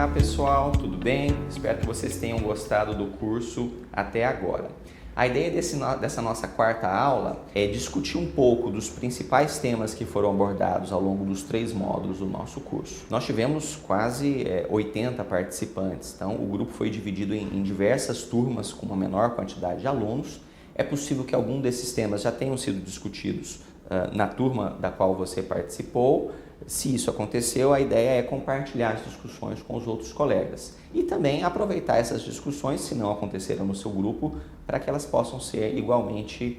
Olá pessoal, tudo bem? Espero que vocês tenham gostado do curso até agora. A ideia dessa nossa quarta aula é discutir um pouco dos principais temas que foram abordados ao longo dos 3 módulos do nosso curso. Nós tivemos quase 80 participantes, então o grupo foi dividido em diversas turmas com uma menor quantidade de alunos. É possível que algum desses temas já tenham sido discutidos na turma da qual você participou. Se isso aconteceu, a ideia é compartilhar as discussões com os outros colegas e também aproveitar essas discussões, se não aconteceram no seu grupo, para que elas possam ser igualmente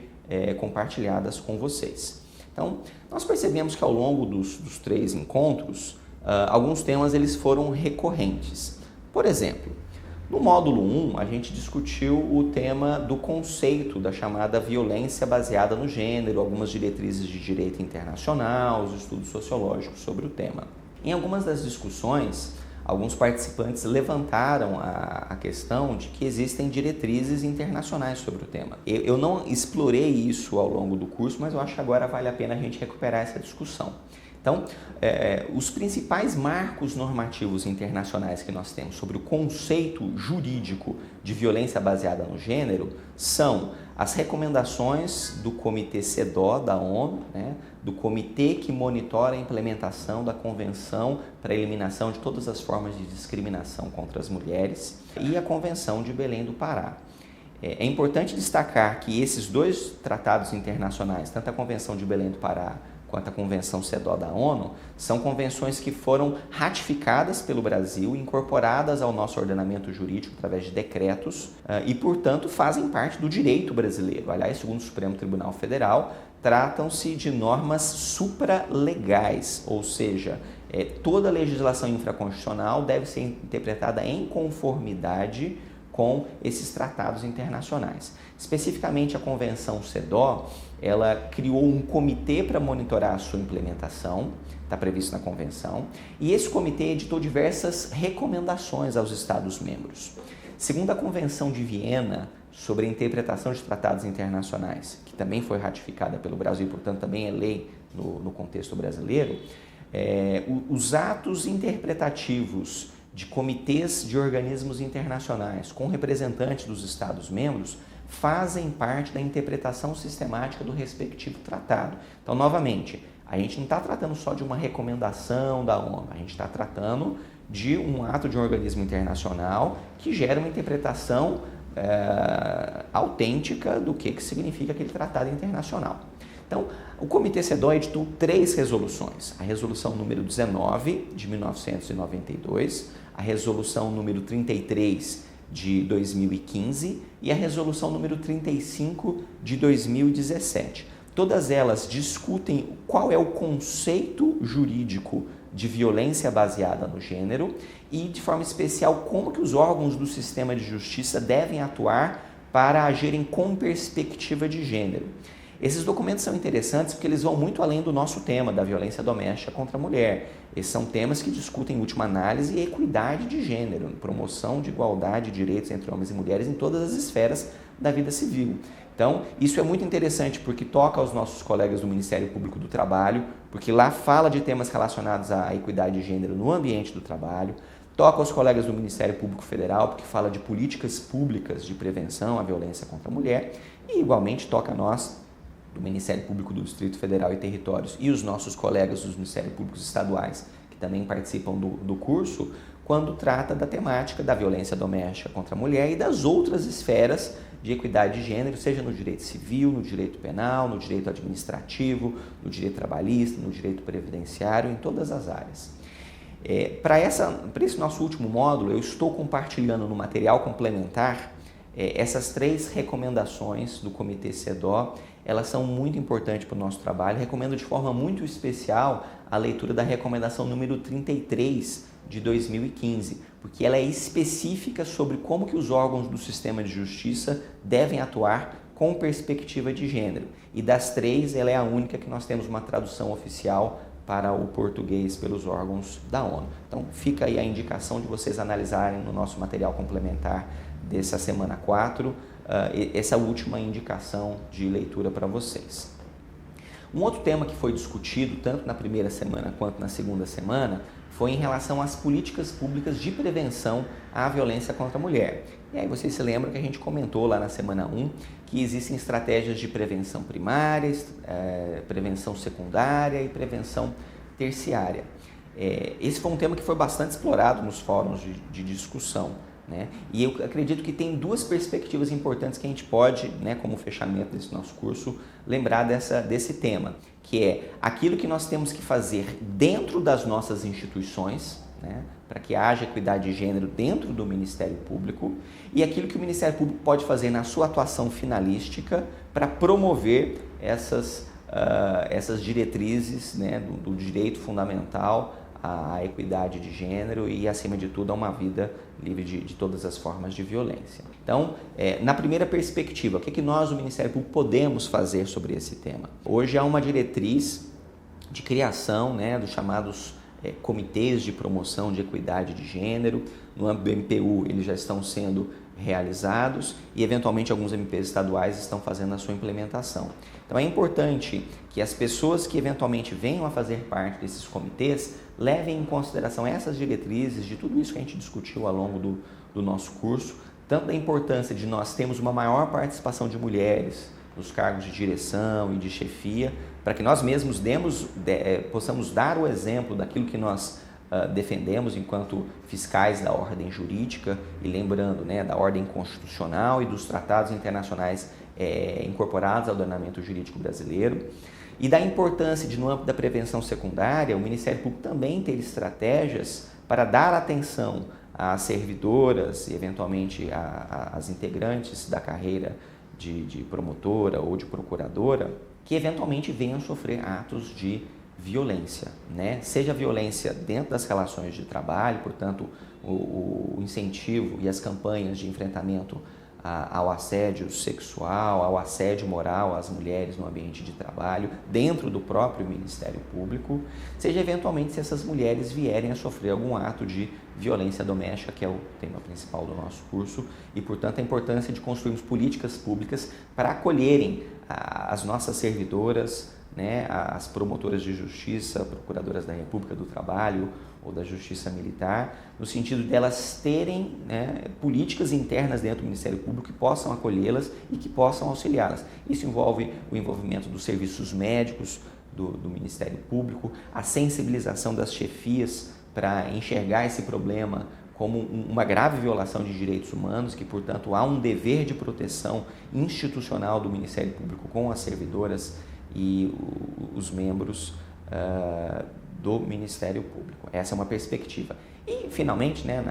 compartilhadas com vocês. Então, nós percebemos que ao longo dos 3 encontros, alguns temas eles foram recorrentes. Por exemplo, no módulo 1, a gente discutiu o tema do conceito da chamada violência baseada no gênero, algumas diretrizes de direito internacional, os estudos sociológicos sobre o tema. Em algumas das discussões, alguns participantes levantaram a questão de que existem diretrizes internacionais sobre o tema. Eu não explorei isso ao longo do curso, mas eu acho que agora vale a pena a gente recuperar essa discussão. Então, os principais marcos normativos internacionais que nós temos sobre o conceito jurídico de violência baseada no gênero são as recomendações do Comitê CEDAW da ONU, do comitê que monitora a implementação da Convenção para a Eliminação de Todas as Formas de Discriminação contra as Mulheres e a Convenção de Belém do Pará. É importante destacar que esses 2 tratados internacionais, tanto a Convenção de Belém do Pará quanto a Convenção CEDAW da ONU, são convenções que foram ratificadas pelo Brasil, incorporadas ao nosso ordenamento jurídico através de decretos e, portanto, fazem parte do direito brasileiro. Aliás, segundo o Supremo Tribunal Federal, tratam-se de normas supralegais, ou seja, toda legislação infraconstitucional deve ser interpretada em conformidade com esses tratados internacionais. Especificamente a Convenção CEDAW, ela criou um comitê para monitorar a sua implementação, está previsto na Convenção, e esse comitê editou diversas recomendações aos Estados-membros. Segundo a Convenção de Viena sobre a interpretação de tratados internacionais, que também foi ratificada pelo Brasil e, portanto, também é lei no contexto brasileiro, os atos interpretativos de comitês de organismos internacionais com representantes dos Estados-membros fazem parte da interpretação sistemática do respectivo tratado. Então, novamente, a gente não está tratando só de uma recomendação da ONU, a gente está tratando de um ato de um organismo internacional que gera uma interpretação autêntica do que significa aquele tratado internacional. Então, o Comitê CEDAW editou 3 resoluções, a resolução número 19 de 1992, a resolução número 33 de 2015 e a resolução número 35 de 2017. Todas elas discutem qual é o conceito jurídico de violência baseada no gênero e, de forma especial, como que os órgãos do sistema de justiça devem atuar para agirem com perspectiva de gênero. Esses documentos são interessantes porque eles vão muito além do nosso tema, da violência doméstica contra a mulher. Esses são temas que discutem, em última análise, equidade de gênero, promoção de igualdade de direitos entre homens e mulheres em todas as esferas da vida civil. Então, isso é muito interessante porque toca aos nossos colegas do Ministério Público do Trabalho, porque lá fala de temas relacionados à equidade de gênero no ambiente do trabalho, toca aos colegas do Ministério Público Federal, porque fala de políticas públicas de prevenção à violência contra a mulher, e igualmente toca a nós, do Ministério Público do Distrito Federal e Territórios e os nossos colegas dos Ministérios Públicos Estaduais, que também participam do curso, quando trata da temática da violência doméstica contra a mulher e das outras esferas de equidade de gênero, seja no direito civil, no direito penal, no direito administrativo, no direito trabalhista, no direito previdenciário, em todas as áreas. Para esse nosso último módulo, eu estou compartilhando no material complementar essas 3 recomendações do Comitê CEDAW. Elas são muito importantes para o nosso trabalho. Recomendo de forma muito especial a leitura da recomendação número 33 de 2015, porque ela é específica sobre como que os órgãos do sistema de justiça devem atuar com perspectiva de gênero. E das 3, ela é a única que nós temos uma tradução oficial para o português pelos órgãos da ONU. Então, fica aí a indicação de vocês analisarem no nosso material complementar dessa semana 4, essa última indicação de leitura para vocês. Um outro tema que foi discutido tanto na primeira semana quanto na segunda semana foi em relação às políticas públicas de prevenção à violência contra a mulher. E aí vocês se lembram que a gente comentou lá na semana 1 que existem estratégias de prevenção primária, prevenção secundária e prevenção terciária. Esse foi um tema que foi bastante explorado nos fóruns de discussão, né? E eu acredito que tem duas perspectivas importantes que a gente pode, né, como fechamento desse nosso curso, lembrar desse tema, que é aquilo que nós temos que fazer dentro das nossas instituições, né, para que haja equidade de gênero dentro do Ministério Público, e aquilo que o Ministério Público pode fazer na sua atuação finalística para promover essas diretrizes, né, do direito fundamental à equidade de gênero e, acima de tudo, a uma vida livre de todas as formas de violência. Então, na primeira perspectiva, o que nós, do Ministério Público, podemos fazer sobre esse tema? Hoje há uma diretriz de criação, né, dos chamados comitês de promoção de equidade de gênero. No âmbito do MPU, eles já estão sendo realizados e, eventualmente, alguns MPs estaduais estão fazendo a sua implementação. Então, é importante que as pessoas que, eventualmente, venham a fazer parte desses comitês levem em consideração essas diretrizes de tudo isso que a gente discutiu ao longo do nosso curso, tanto da importância de nós termos uma maior participação de mulheres nos cargos de direção e de chefia, para que nós mesmos possamos dar o exemplo daquilo que nós defendemos enquanto fiscais da ordem jurídica e lembrando, né, da ordem constitucional e dos tratados internacionais incorporados ao ordenamento jurídico brasileiro, e da importância de, no âmbito da prevenção secundária, o Ministério Público também ter estratégias para dar atenção às servidoras e, eventualmente, às integrantes da carreira de promotora ou de procuradora que, eventualmente, venham sofrer atos de violência, né? Seja violência dentro das relações de trabalho, portanto, o incentivo e as campanhas de enfrentamento ao assédio sexual, ao assédio moral às mulheres no ambiente de trabalho, dentro do próprio Ministério Público, seja eventualmente se essas mulheres vierem a sofrer algum ato de violência doméstica, que é o tema principal do nosso curso, e, portanto, a importância de construirmos políticas públicas para acolherem as nossas servidoras, né, as promotoras de justiça, procuradoras da República do Trabalho ou da Justiça Militar, no sentido de elas terem, né, políticas internas dentro do Ministério Público que possam acolhê-las e que possam auxiliá-las. Isso envolve o envolvimento dos serviços médicos do Ministério Público, a sensibilização das chefias para enxergar esse problema como uma grave violação de direitos humanos, que, portanto, há um dever de proteção institucional do Ministério Público com as servidoras e os membros do Ministério Público. Essa é uma perspectiva. E, finalmente, né,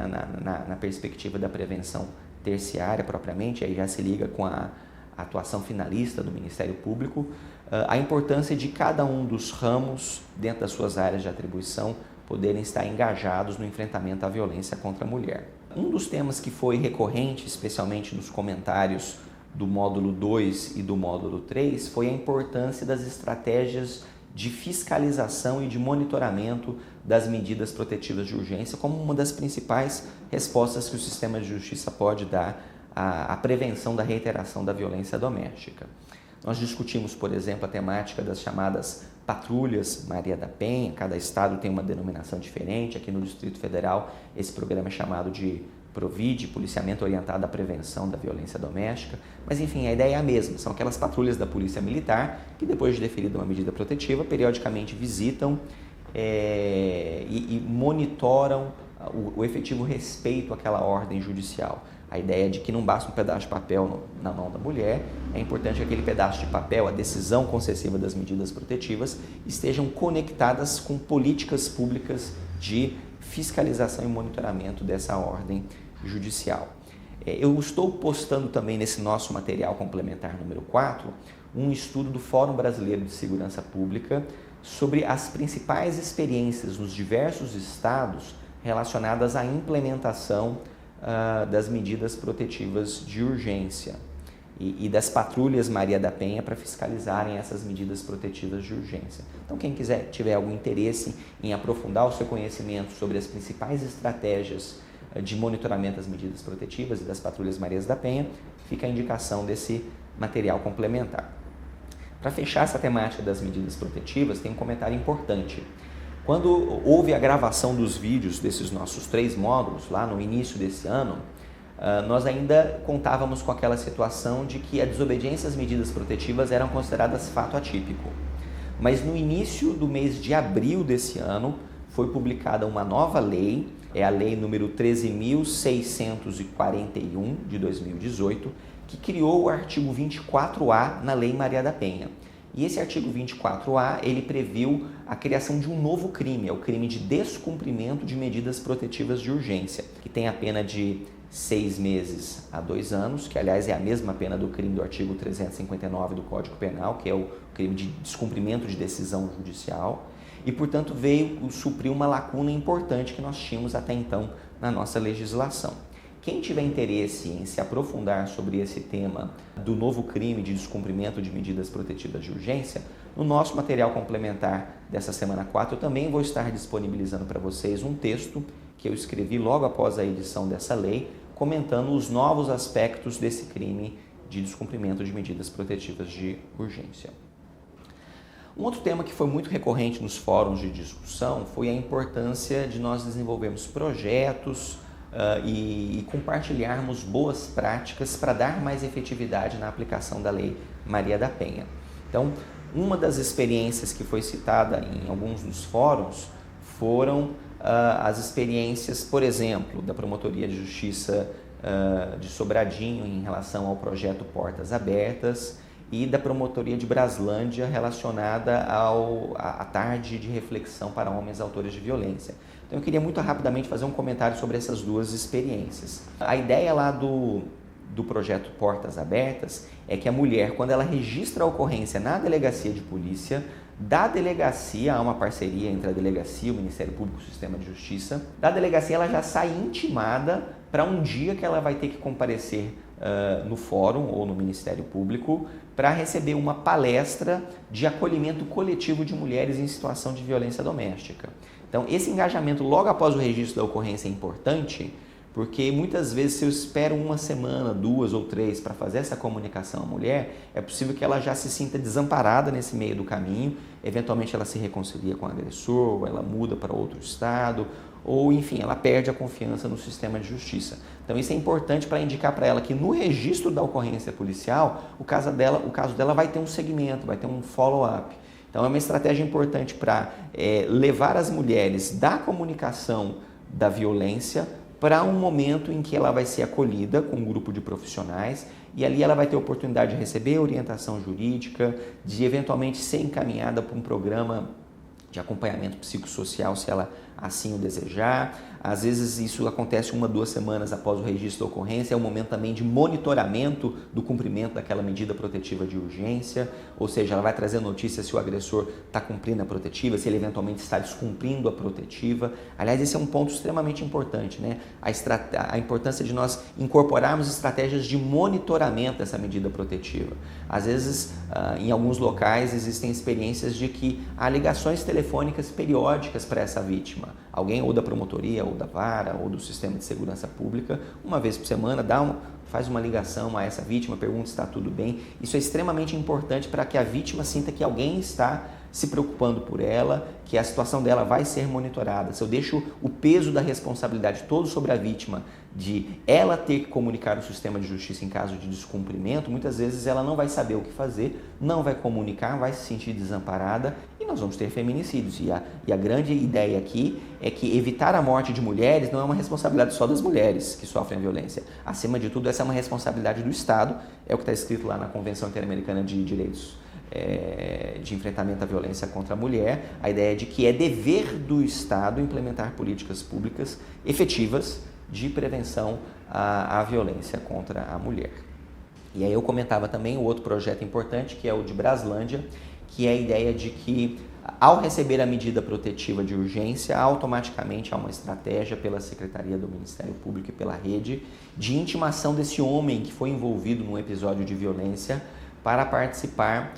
na perspectiva da prevenção terciária propriamente, aí já se liga com a atuação finalista do Ministério Público, a importância de cada um dos ramos, dentro das suas áreas de atribuição, poderem estar engajados no enfrentamento à violência contra a mulher. Um dos temas que foi recorrente, especialmente nos comentários do módulo 2 e do módulo 3, foi a importância das estratégias de fiscalização e de monitoramento das medidas protetivas de urgência como uma das principais respostas que o sistema de justiça pode dar à prevenção da reiteração da violência doméstica. Nós discutimos, por exemplo, a temática das chamadas patrulhas Maria da Penha. Cada estado tem uma denominação diferente. Aqui no Distrito Federal, esse programa é chamado de PROVID, Policiamento Orientado à Prevenção da Violência Doméstica. Mas, enfim, a ideia é a mesma. São aquelas patrulhas da Polícia Militar que, depois de deferida uma medida protetiva, periodicamente visitam e monitoram o efetivo respeito àquela ordem judicial. A ideia de que não basta um pedaço de papel na mão da mulher, é importante que aquele pedaço de papel, a decisão concessiva das medidas protetivas, estejam conectadas com políticas públicas de fiscalização e monitoramento dessa ordem judicial. Eu estou postando também nesse nosso material complementar número 4, um estudo do Fórum Brasileiro de Segurança Pública sobre as principais experiências nos diversos estados relacionadas à implementação das medidas protetivas de urgência e das patrulhas Maria da Penha para fiscalizarem essas medidas protetivas de urgência. Então, quem tiver algum interesse em aprofundar o seu conhecimento sobre as principais estratégias de monitoramento das medidas protetivas e das patrulhas Marias da Penha, fica a indicação desse material complementar. Para fechar essa temática das medidas protetivas, tem um comentário importante. Quando houve a gravação dos vídeos desses nossos 3 módulos, lá no início desse ano, nós ainda contávamos com aquela situação de que a desobediência às medidas protetivas eram consideradas fato atípico. Mas no início do mês de abril desse ano, foi publicada uma nova lei, é a lei número 13.641 de 2018, que criou o artigo 24A na Lei Maria da Penha. E esse artigo 24A, ele previu a criação de um novo crime, é o crime de descumprimento de medidas protetivas de urgência, que tem a pena de 6 meses a 2 anos, que aliás é a mesma pena do crime do artigo 359 do Código Penal, que é o crime de descumprimento de decisão judicial, e portanto veio suprir uma lacuna importante que nós tínhamos até então na nossa legislação. Quem tiver interesse em se aprofundar sobre esse tema do novo crime de descumprimento de medidas protetivas de urgência, no nosso material complementar dessa semana 4, eu também vou estar disponibilizando para vocês um texto que eu escrevi logo após a edição dessa lei, comentando os novos aspectos desse crime de descumprimento de medidas protetivas de urgência. Um outro tema que foi muito recorrente nos fóruns de discussão foi a importância de nós desenvolvermos projetos e compartilharmos boas práticas para dar mais efetividade na aplicação da Lei Maria da Penha. Então, uma das experiências que foi citada em alguns dos fóruns foram as experiências, por exemplo, da Promotoria de Justiça de Sobradinho em relação ao projeto Portas Abertas e da Promotoria de Braslândia relacionada à tarde de reflexão para homens autores de violência. Então eu queria muito rapidamente fazer um comentário sobre essas duas experiências. A ideia lá do projeto Portas Abertas é que a mulher, quando ela registra a ocorrência na delegacia de polícia, da delegacia, há uma parceria entre a delegacia, o Ministério Público e o Sistema de Justiça, da delegacia ela já sai intimada para um dia que ela vai ter que comparecer no fórum ou no Ministério Público para receber uma palestra de acolhimento coletivo de mulheres em situação de violência doméstica. Então, esse engajamento logo após o registro da ocorrência é importante, porque muitas vezes se eu espero 1 semana, 2 ou 3 para fazer essa comunicação à mulher, é possível que ela já se sinta desamparada nesse meio do caminho, eventualmente ela se reconcilia com o agressor, ou ela muda para outro estado, ou enfim, ela perde a confiança no sistema de justiça. Então isso é importante para indicar para ela que no registro da ocorrência policial, o caso dela vai ter um segmento, vai ter um follow-up. Então é uma estratégia importante para levar as mulheres da comunicação da violência para um momento em que ela vai ser acolhida com um grupo de profissionais e ali ela vai ter a oportunidade de receber orientação jurídica, de eventualmente ser encaminhada para um programa de acompanhamento psicossocial, se ela assim o desejar. Às vezes isso acontece 1 ou 2 semanas após o registro da ocorrência, é um momento também de monitoramento do cumprimento daquela medida protetiva de urgência, ou seja, ela vai trazer notícia se o agressor está cumprindo a protetiva, se ele eventualmente está descumprindo a protetiva. Aliás, esse é um ponto extremamente importante, né? A importância de nós incorporarmos estratégias de monitoramento dessa medida protetiva. Às vezes, em alguns locais, existem experiências de que há ligações telefônicas periódicas para essa vítima. Alguém ou da promotoria, ou da vara, ou do sistema de segurança pública, uma vez por semana, faz uma ligação a essa vítima, pergunta se está tudo bem. Isso é extremamente importante para que a vítima sinta que alguém está se preocupando por ela, que a situação dela vai ser monitorada. Se eu deixo o peso da responsabilidade todo sobre a vítima, de ela ter que comunicar o sistema de justiça em caso de descumprimento, muitas vezes ela não vai saber o que fazer, não vai comunicar, vai se sentir desamparada e nós vamos ter feminicídios. E a grande ideia aqui é que evitar a morte de mulheres não é uma responsabilidade só das mulheres que sofrem violência. Acima de tudo, essa é uma responsabilidade do Estado, é o que está escrito lá na Convenção Interamericana de Direitos de Enfrentamento à Violência contra a Mulher, a ideia de que é dever do Estado implementar políticas públicas efetivas de prevenção à violência contra a mulher. E aí eu comentava também o outro projeto importante, que é o de Braslândia, que é a ideia de que ao receber a medida protetiva de urgência, automaticamente há uma estratégia pela Secretaria do Ministério Público e pela rede de intimação desse homem que foi envolvido num episódio de violência para participar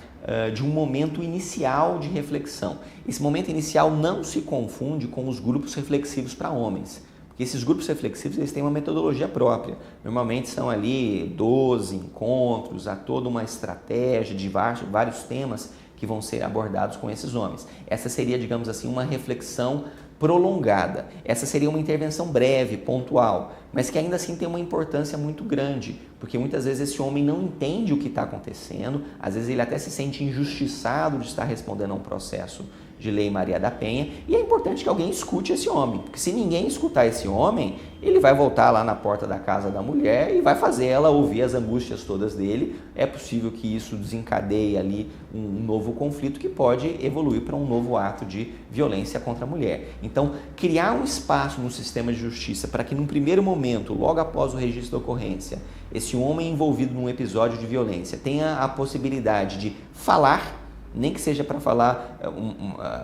de um momento inicial de reflexão. Esse momento inicial não se confunde com os grupos reflexivos para homens, porque esses grupos reflexivos eles têm uma metodologia própria. Normalmente são ali 12 encontros, há toda uma estratégia de vários temas que vão ser abordados com esses homens. Essa seria, digamos assim, uma reflexão prolongada. Essa seria uma intervenção breve, pontual, mas que ainda assim tem uma importância muito grande, porque muitas vezes esse homem não entende o que está acontecendo, às vezes ele até se sente injustiçado de estar respondendo a um processo de Lei Maria da Penha, e é importante que alguém escute esse homem, porque se ninguém escutar esse homem, ele vai voltar lá na porta da casa da mulher e vai fazer ela ouvir as angústias todas dele. É possível que isso desencadeie ali um novo conflito que pode evoluir para um novo ato de violência contra a mulher. Então, criar um espaço no sistema de justiça para que num primeiro momento, logo após o registro da ocorrência, esse homem envolvido num episódio de violência tenha a possibilidade de falar, nem que seja para falar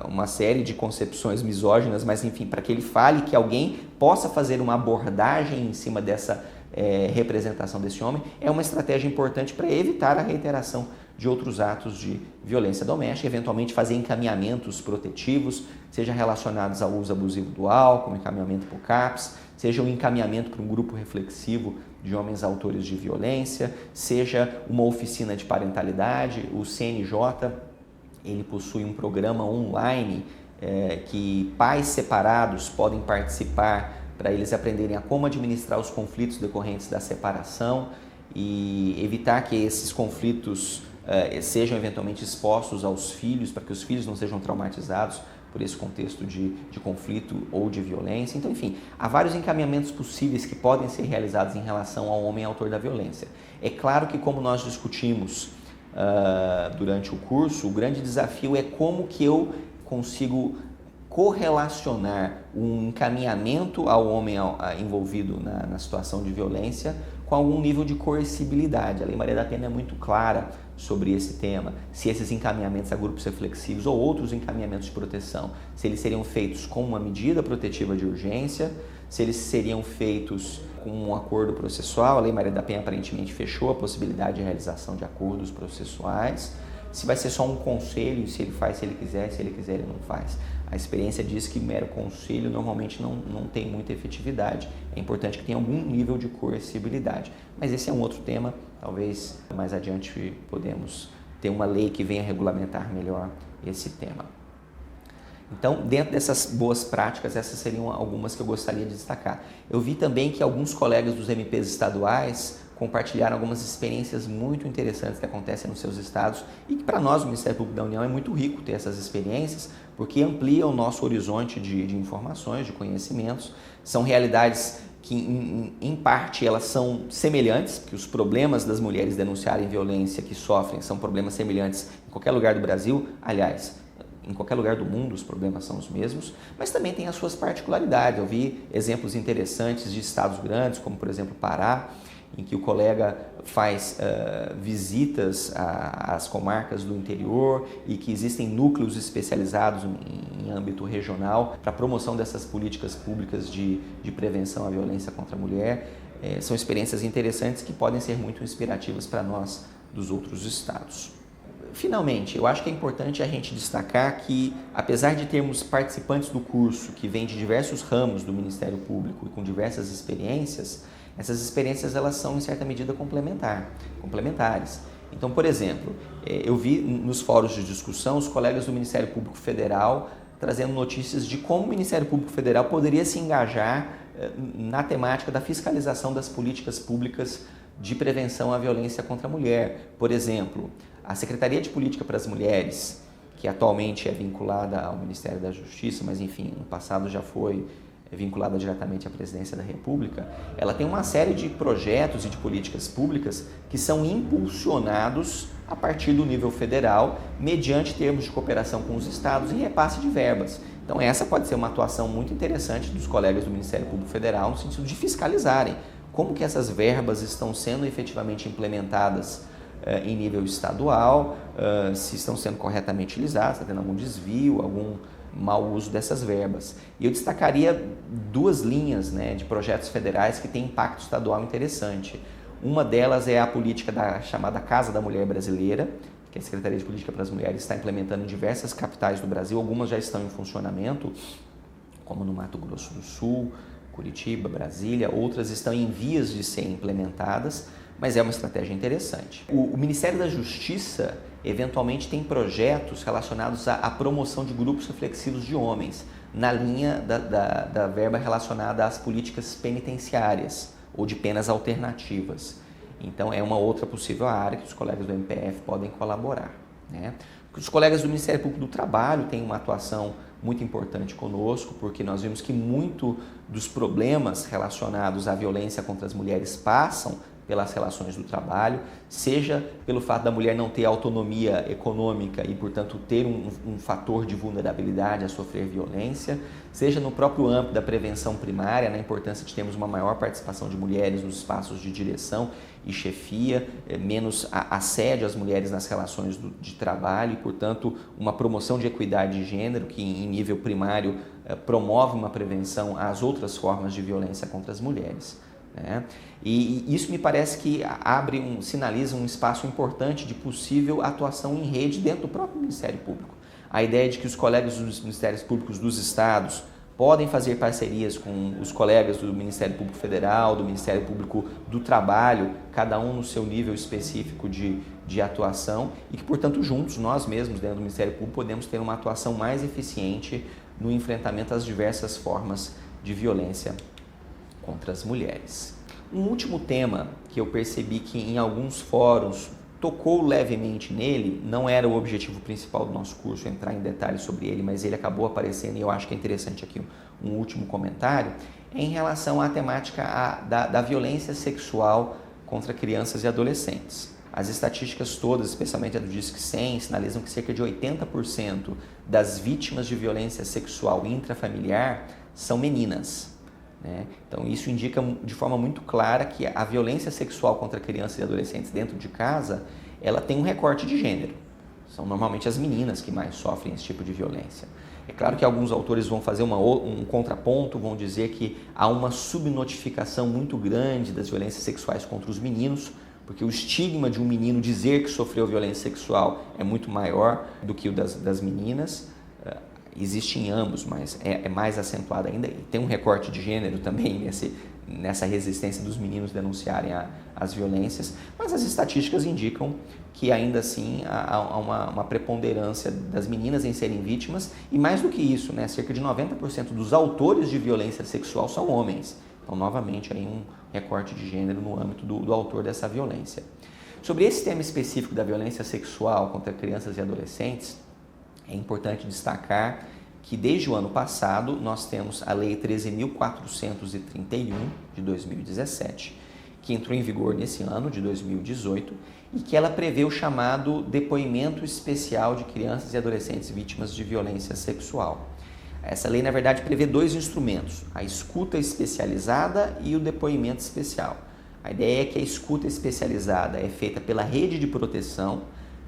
uma série de concepções misóginas, mas enfim, para que ele fale, que alguém possa fazer uma abordagem em cima dessa representação desse homem, é uma estratégia importante para evitar a reiteração de outros atos de violência doméstica, eventualmente fazer encaminhamentos protetivos, seja relacionados ao uso abusivo do álcool, encaminhamento para o CAPS, seja um encaminhamento para um grupo reflexivo de homens autores de violência, seja uma oficina de parentalidade. O CNJ, ele possui um programa online que pais separados podem participar para eles aprenderem a como administrar os conflitos decorrentes da separação e evitar que esses conflitos sejam eventualmente expostos aos filhos, para que os filhos não sejam traumatizados por esse contexto de conflito ou de violência. Então, enfim, há vários encaminhamentos possíveis que podem ser realizados em relação ao homem autor da violência. É claro que, como nós discutimos durante o curso, o grande desafio é como que eu consigo correlacionar um encaminhamento ao homem envolvido na situação de violência com algum nível de coercibilidade. A Lei Maria da Penha é muito clara sobre esse tema, se esses encaminhamentos a grupos reflexivos ou outros encaminhamentos de proteção, se eles seriam feitos com uma medida protetiva de urgência, se eles seriam feitos com um acordo processual. A Lei Maria da Penha aparentemente fechou a possibilidade de realização de acordos processuais, se vai ser só um conselho, se ele faz se ele quiser ele não faz. A experiência diz que mero conselho normalmente não tem muita efetividade. É importante que tenha algum nível de coercibilidade. Mas esse é um outro tema, talvez mais adiante podemos ter uma lei que venha regulamentar melhor esse tema. Então, dentro dessas boas práticas, essas seriam algumas que eu gostaria de destacar. Eu vi também que alguns colegas dos MPs estaduais compartilharam algumas experiências muito interessantes que acontecem nos seus estados e que para nós, o Ministério Público da União, é muito rico ter essas experiências, porque amplia o nosso horizonte de informações, de conhecimentos. São realidades que, em parte, elas são semelhantes, porque os problemas das mulheres denunciarem violência que sofrem são problemas semelhantes em qualquer lugar do Brasil, aliás, em qualquer lugar do mundo os problemas são os mesmos, mas também tem as suas particularidades. Eu vi exemplos interessantes de estados grandes, como por exemplo Pará, em que o colega faz visitas às comarcas do interior e que existem núcleos especializados em âmbito regional para a promoção dessas políticas públicas de prevenção à violência contra a mulher. São experiências interessantes que podem ser muito inspirativas para nós dos outros estados. Finalmente, eu acho que é importante a gente destacar que, apesar de termos participantes do curso que vêm de diversos ramos do Ministério Público e com diversas experiências, essas experiências elas são, em certa medida, complementares. Então, por exemplo, eu vi nos fóruns de discussão os colegas do Ministério Público Federal trazendo notícias de como o Ministério Público Federal poderia se engajar na temática da fiscalização das políticas públicas de prevenção à violência contra a mulher. Por exemplo, a Secretaria de Política para as Mulheres, que atualmente é vinculada ao Ministério da Justiça, mas enfim, no passado já foi vinculada diretamente à Presidência da República, ela tem uma série de projetos e de políticas públicas que são impulsionados a partir do nível federal, mediante termos de cooperação com os estados e repasse de verbas. Então essa pode ser uma atuação muito interessante dos colegas do Ministério Público Federal, no sentido de fiscalizarem como que essas verbas estão sendo efetivamente implementadas em nível estadual, se estão sendo corretamente utilizadas, está tendo algum desvio, algum mau uso dessas verbas. E eu destacaria duas linhas, de projetos federais que têm impacto estadual interessante. Uma delas é a política da chamada Casa da Mulher Brasileira, que a Secretaria de Política para as Mulheres está implementando em diversas capitais do Brasil. Algumas já estão em funcionamento, como no Mato Grosso do Sul, Curitiba, Brasília. Outras estão em vias de serem implementadas, mas é uma estratégia interessante. O Ministério da Justiça eventualmente tem projetos relacionados à promoção de grupos reflexivos de homens, na linha da verba relacionada às políticas penitenciárias ou de penas alternativas. Então é uma outra possível área que os colegas do MPF podem colaborar, né? Os colegas do Ministério Público do Trabalho têm uma atuação muito importante conosco, porque nós vimos que muito dos problemas relacionados à violência contra as mulheres passam pelas relações do trabalho, seja pelo fato da mulher não ter autonomia econômica e, portanto, ter um fator de vulnerabilidade a sofrer violência, seja no próprio âmbito da prevenção primária, na importância de termos uma maior participação de mulheres nos espaços de direção e chefia, menos assédio às mulheres nas relações de trabalho e, portanto, uma promoção de equidade de gênero que, em nível primário, promove uma prevenção às outras formas de violência contra as mulheres, né? E isso me parece que sinaliza um espaço importante de possível atuação em rede dentro do próprio Ministério Público. A ideia de que os colegas dos Ministérios Públicos dos Estados podem fazer parcerias com os colegas do Ministério Público Federal, do Ministério Público do Trabalho, cada um no seu nível específico de atuação e que, portanto, juntos, nós mesmos dentro do Ministério Público, podemos ter uma atuação mais eficiente no enfrentamento às diversas formas de violência contra as mulheres. Um último tema que eu percebi que em alguns fóruns tocou levemente nele, não era o objetivo principal do nosso curso entrar em detalhes sobre ele, mas ele acabou aparecendo e eu acho que é interessante aqui um último comentário, é em relação à temática da violência sexual contra crianças e adolescentes. As estatísticas todas, especialmente a do Disque 100, sinalizam que cerca de 80% das vítimas de violência sexual intrafamiliar são meninas. Então isso indica de forma muito clara que a violência sexual contra crianças e adolescentes dentro de casa, ela tem um recorte de gênero. São normalmente as meninas que mais sofrem esse tipo de violência. É claro que alguns autores vão fazer um contraponto, vão dizer que há uma subnotificação muito grande das violências sexuais contra os meninos, porque o estigma de um menino dizer que sofreu violência sexual é muito maior do que o das meninas. Existe em ambos, mas é mais acentuado ainda. E tem um recorte de gênero também nessa resistência dos meninos denunciarem as violências, mas as estatísticas indicam que ainda assim há uma preponderância das meninas em serem vítimas e mais do que isso, né, cerca de 90% dos autores de violência sexual são homens. Então, novamente, aí um recorte de gênero no âmbito do autor dessa violência. Sobre esse tema específico da violência sexual contra crianças e adolescentes, é importante destacar que desde o ano passado nós temos a Lei 13.431 de 2017, que entrou em vigor nesse ano de 2018 e que ela prevê o chamado depoimento especial de crianças e adolescentes vítimas de violência sexual. Essa lei, na verdade, prevê dois instrumentos, a escuta especializada e o depoimento especial. A ideia é que a escuta especializada é feita pela rede de proteção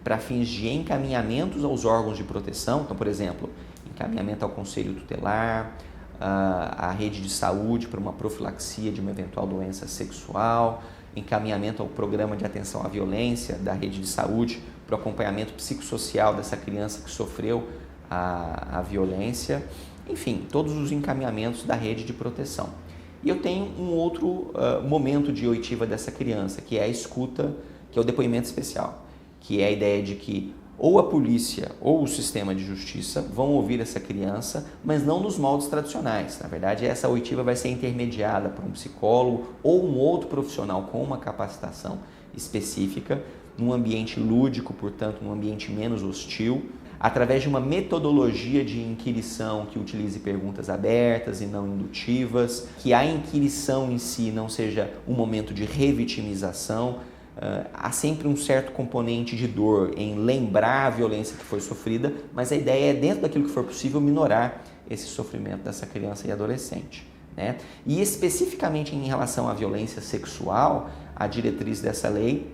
para fins de encaminhamentos aos órgãos de proteção, então, por exemplo, encaminhamento ao conselho tutelar, à rede de saúde para uma profilaxia de uma eventual doença sexual, encaminhamento ao programa de atenção à violência da rede de saúde para o acompanhamento psicossocial dessa criança que sofreu a violência, enfim, todos os encaminhamentos da rede de proteção. E eu tenho um outro momento de oitiva dessa criança, que é a escuta, que é o depoimento especial, que é a ideia de que ou a polícia ou o sistema de justiça vão ouvir essa criança, mas não nos moldes tradicionais. Na verdade, essa oitiva vai ser intermediada por um psicólogo ou um outro profissional com uma capacitação específica, num ambiente lúdico, portanto, num ambiente menos hostil, através de uma metodologia de inquirição que utilize perguntas abertas e não indutivas, que a inquirição em si não seja um momento de revitimização. Há sempre um certo componente de dor em lembrar a violência que foi sofrida, mas a ideia é, dentro daquilo que for possível, minorar esse sofrimento dessa criança e adolescente, né? E especificamente em relação à violência sexual, a diretriz dessa lei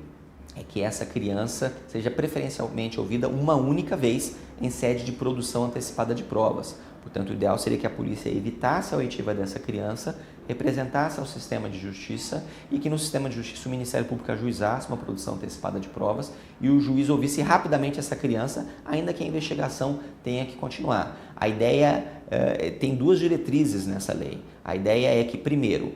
é que essa criança seja preferencialmente ouvida uma única vez em sede de produção antecipada de provas. Portanto, o ideal seria que a polícia evitasse a oitiva dessa criança, representasse ao sistema de justiça e que no sistema de justiça o Ministério Público ajuizasse uma produção antecipada de provas e o juiz ouvisse rapidamente essa criança, ainda que a investigação tenha que continuar. A ideia tem duas diretrizes nessa lei. A ideia é que, primeiro,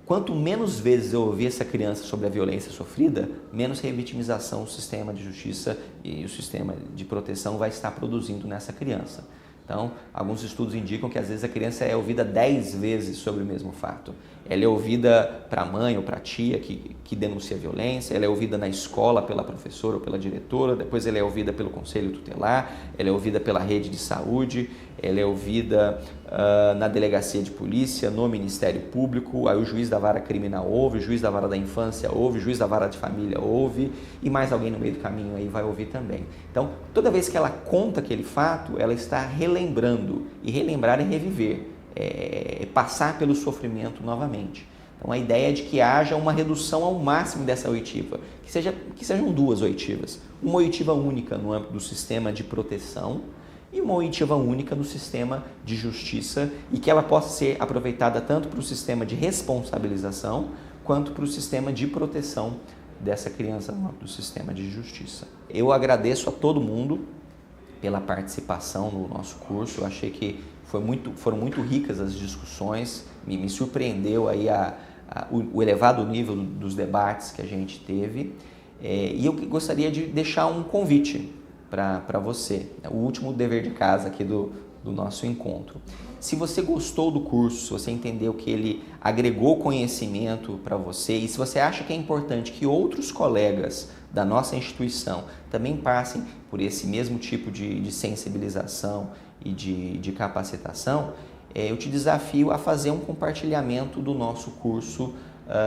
Quanto menos vezes eu ouvir essa criança sobre a violência sofrida, menos revitimização o sistema de justiça e o sistema de proteção vai estar produzindo nessa criança. Então, alguns estudos indicam que às vezes a criança é ouvida 10 vezes sobre o mesmo fato. Ela é ouvida para a mãe ou para a tia que denuncia a violência, ela é ouvida na escola pela professora ou pela diretora, depois ela é ouvida pelo conselho tutelar, ela é ouvida pela rede de saúde, ela é ouvida na delegacia de polícia, no Ministério Público, aí o juiz da vara criminal ouve, o juiz da vara da infância ouve, o juiz da vara de família ouve e mais alguém no meio do caminho aí vai ouvir também. Então, toda vez que ela conta aquele fato, ela está relembrando, e relembrar é reviver, é passar pelo sofrimento novamente. Então, a ideia é de que haja uma redução ao máximo dessa oitiva, que sejam 2 oitivas, uma oitiva única no âmbito do sistema de proteção e uma oitiva única no sistema de justiça, e que ela possa ser aproveitada tanto para o sistema de responsabilização quanto para o sistema de proteção dessa criança no âmbito do sistema de justiça. Eu agradeço a todo mundo pela participação no nosso curso. Eu achei que foram muito ricas as discussões, me surpreendeu aí o elevado nível dos debates que a gente teve, e eu gostaria de deixar um convite para você, o último dever de casa aqui do nosso encontro. Se você gostou do curso, se você entendeu que ele agregou conhecimento para você, e se você acha que é importante que outros colegas da nossa instituição também passem por esse mesmo tipo de sensibilização e de capacitação, eu te desafio a fazer um compartilhamento do nosso curso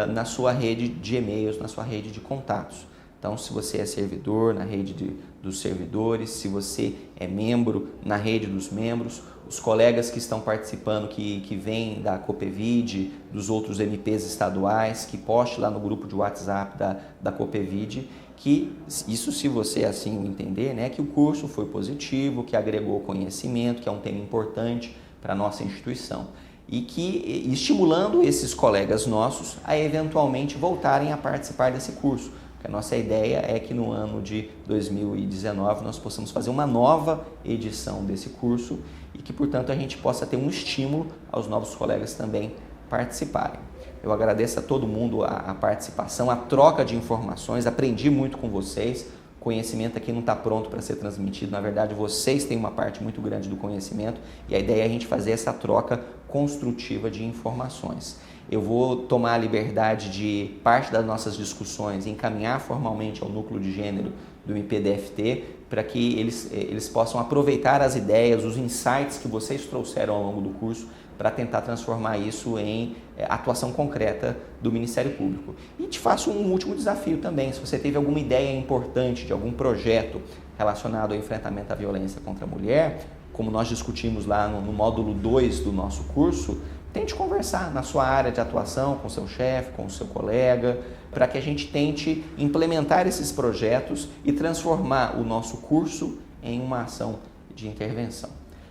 na sua rede de e-mails, na sua rede de contatos. Então, se você é servidor, na rede dos servidores, se você é membro, na rede dos membros, os colegas que estão participando, que vêm da Copevide, dos outros MPs estaduais, que poste lá no grupo de WhatsApp da Copevide, que isso, se você assim o entender, né, que o curso foi positivo, que agregou conhecimento, que é um tema importante para a nossa instituição, e que estimulando esses colegas nossos a eventualmente voltarem a participar desse curso. A nossa ideia é que no ano de 2019 nós possamos fazer uma nova edição desse curso e que, portanto, a gente possa ter um estímulo aos novos colegas também participarem. Eu agradeço a todo mundo a participação, a troca de informações, aprendi muito com vocês. O conhecimento aqui não está pronto para ser transmitido, na verdade vocês têm uma parte muito grande do conhecimento e a ideia é a gente fazer essa troca construtiva de informações. Eu vou tomar a liberdade de parte das nossas discussões encaminhar formalmente ao núcleo de gênero do MPDFT para que eles possam aproveitar as ideias, os insights que vocês trouxeram ao longo do curso para tentar transformar isso em atuação concreta do Ministério Público. E te faço um último desafio também, se você teve alguma ideia importante de algum projeto relacionado ao enfrentamento à violência contra a mulher, como nós discutimos lá no módulo 2 do nosso curso, tente conversar na sua área de atuação com o seu chefe, com o seu colega, para que a gente tente implementar esses projetos e transformar o nosso curso em uma ação de intervenção.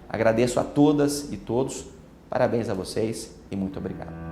Agradeço a todas e todos, parabéns a vocês e muito obrigado.